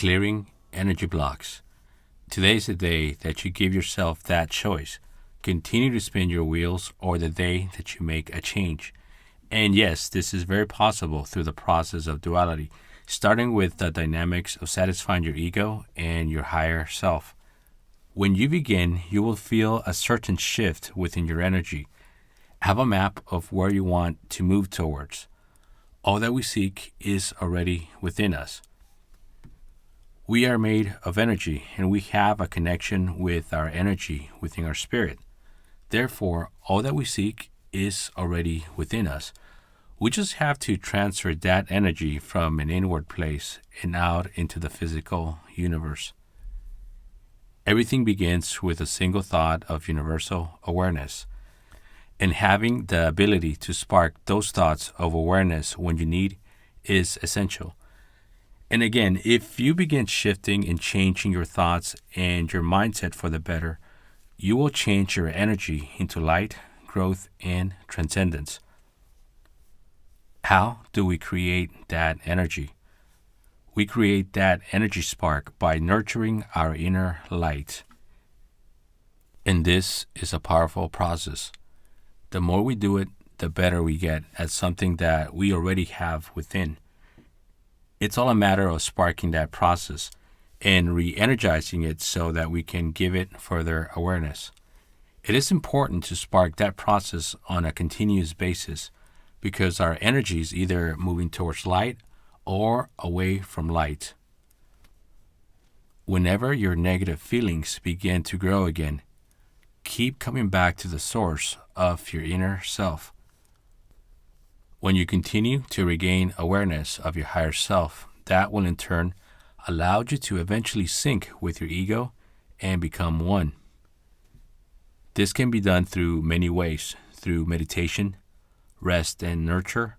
clearing energy blocks. Today is the day that you give yourself that choice. Continue to spin your wheels or the day that you make a change. And yes, this is very possible through the process of duality, starting with the dynamics of satisfying your ego and your higher self. When you begin, you will feel a certain shift within your energy. Have a map of where you want to move towards. All that we seek is already within us. We are made of energy, and we have a connection with our energy within our spirit. Therefore, all that we seek is already within us. We just have to transfer that energy from an inward place and out into the physical universe. Everything begins with a single thought of universal awareness. And having the ability to spark those thoughts of awareness when you need is essential. And again, if you begin shifting and changing your thoughts and your mindset for the better, you will change your energy into light, growth, and transcendence. How do we create that energy? We create that energy spark by nurturing our inner light. And this is a powerful process. The more we do it, the better we get at something that we already have within. It's all a matter of sparking that process and re-energizing it so that we can give it further awareness. It is important to spark that process on a continuous basis because our energy is either moving towards light or away from light. Whenever your negative feelings begin to grow again, keep coming back to the source of your inner self. When you continue to regain awareness of your higher self, that will in turn allow you to eventually sync with your ego and become one. This can be done through many ways, through meditation, rest and nurture,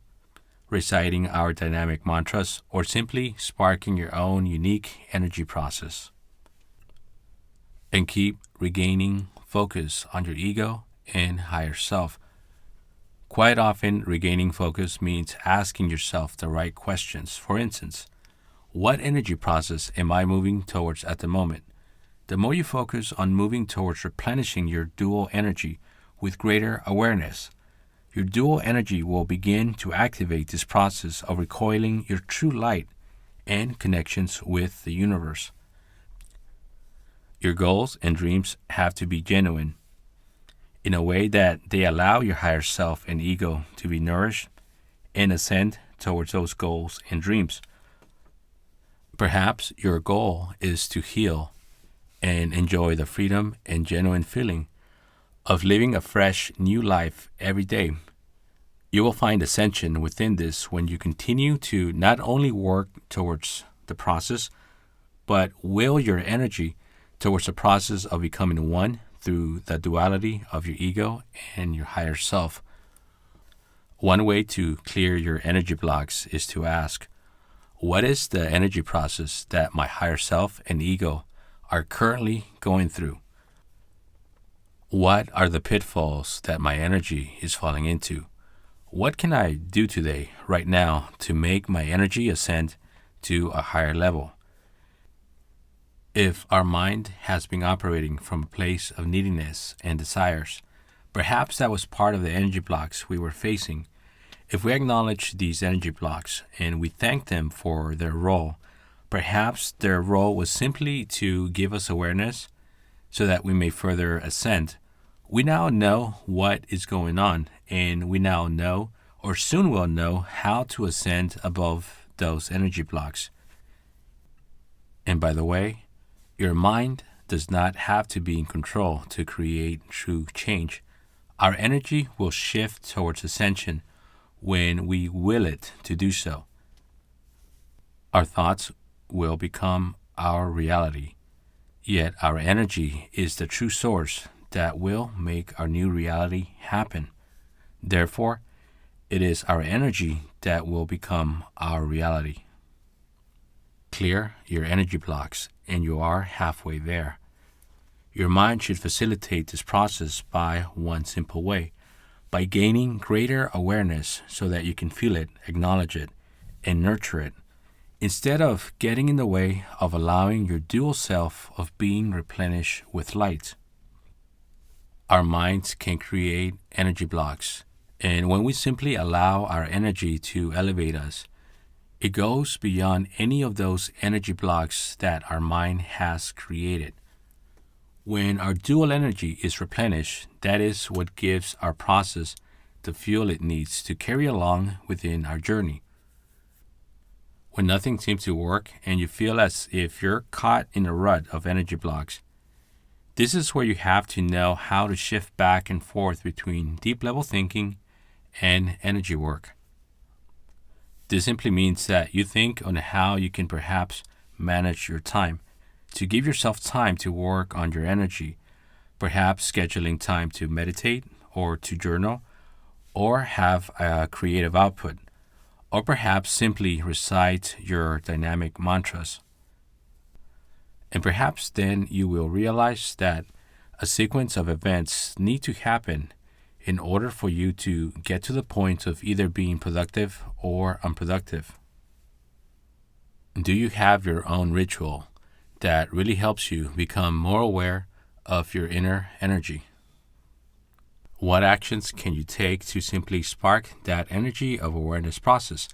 reciting our dynamic mantras, or simply sparking your own unique energy process. And keep regaining focus on your ego and higher self. Quite often, regaining focus means asking yourself the right questions. For instance, what energy process am I moving towards at the moment? The more you focus on moving towards replenishing your dual energy with greater awareness, your dual energy will begin to activate this process of recoiling your true light and connections with the universe. Your goals and dreams have to be genuine, in a way that they allow your higher self and ego to be nourished and ascend towards those goals and dreams. Perhaps your goal is to heal and enjoy the freedom and genuine feeling of living a fresh, new life every day. You will find ascension within this when you continue to not only work towards the process, but will your energy towards the process of becoming one through the duality of your ego and your higher self. One way to clear your energy blocks is to ask, what is the energy process that my higher self and ego are currently going through? What are the pitfalls that my energy is falling into? What can I do today, right now, to make my energy ascend to a higher level? If our mind has been operating from a place of neediness and desires, perhaps that was part of the energy blocks we were facing. If we acknowledge these energy blocks and we thank them for their role, perhaps their role was simply to give us awareness so that we may further ascend. We now know what is going on, and we now know, or soon will know, how to ascend above those energy blocks. And by the way, your mind does not have to be in control to create true change. Our energy will shift towards ascension when we will it to do so. Our thoughts will become our reality, yet our energy is the true source that will make our new reality happen. Therefore, it is our energy that will become our reality. Clear your energy blocks, and you are halfway there. Your mind should facilitate this process by one simple way, by gaining greater awareness so that you can feel it, acknowledge it, and nurture it. instead of getting in the way of allowing your dual self of being replenished with light. Our minds can create energy blocks, and when we simply allow our energy to elevate us, it goes beyond any of those energy blocks that our mind has created. When our dual energy is replenished, that is what gives our process the fuel it needs to carry along within our journey. When nothing seems to work and you feel as if you're caught in a rut of energy blocks, this is where you have to know how to shift back and forth between deep level thinking and energy work. This simply means that you think on how you can perhaps manage your time, to give yourself time to work on your energy, perhaps scheduling time to meditate or to journal or have a creative output, or perhaps simply recite your dynamic mantras. And perhaps then you will realize that a sequence of events need to happen in order for you to get to the point of either being productive or unproductive. Do you have your own ritual that really helps you become more aware of your inner energy? What actions can you take to simply spark that energy of awareness process?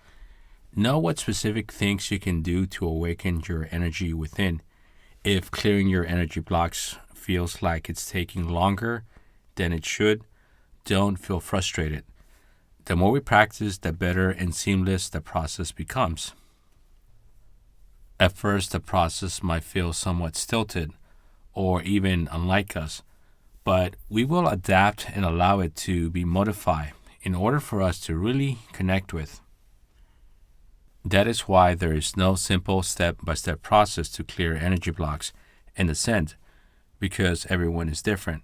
Know what specific things you can do to awaken your energy within. If clearing your energy blocks feels like it's taking longer than it should, don't feel frustrated. The more we practice, the better and seamless the process becomes. At first, the process might feel somewhat stilted or even unlike us, but we will adapt and allow it to be modified in order for us to really connect with. That is why there is no simple step-by-step process to clear energy blocks and ascend, because everyone is different.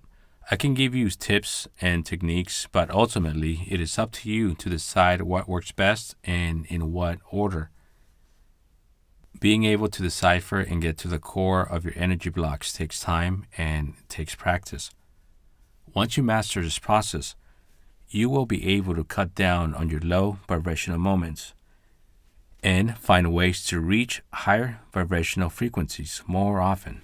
I can give you tips and techniques, but ultimately it is up to you to decide what works best and in what order. Being able to decipher and get to the core of your energy blocks takes time and takes practice. Once you master this process, you will be able to cut down on your low vibrational moments and find ways to reach higher vibrational frequencies more often.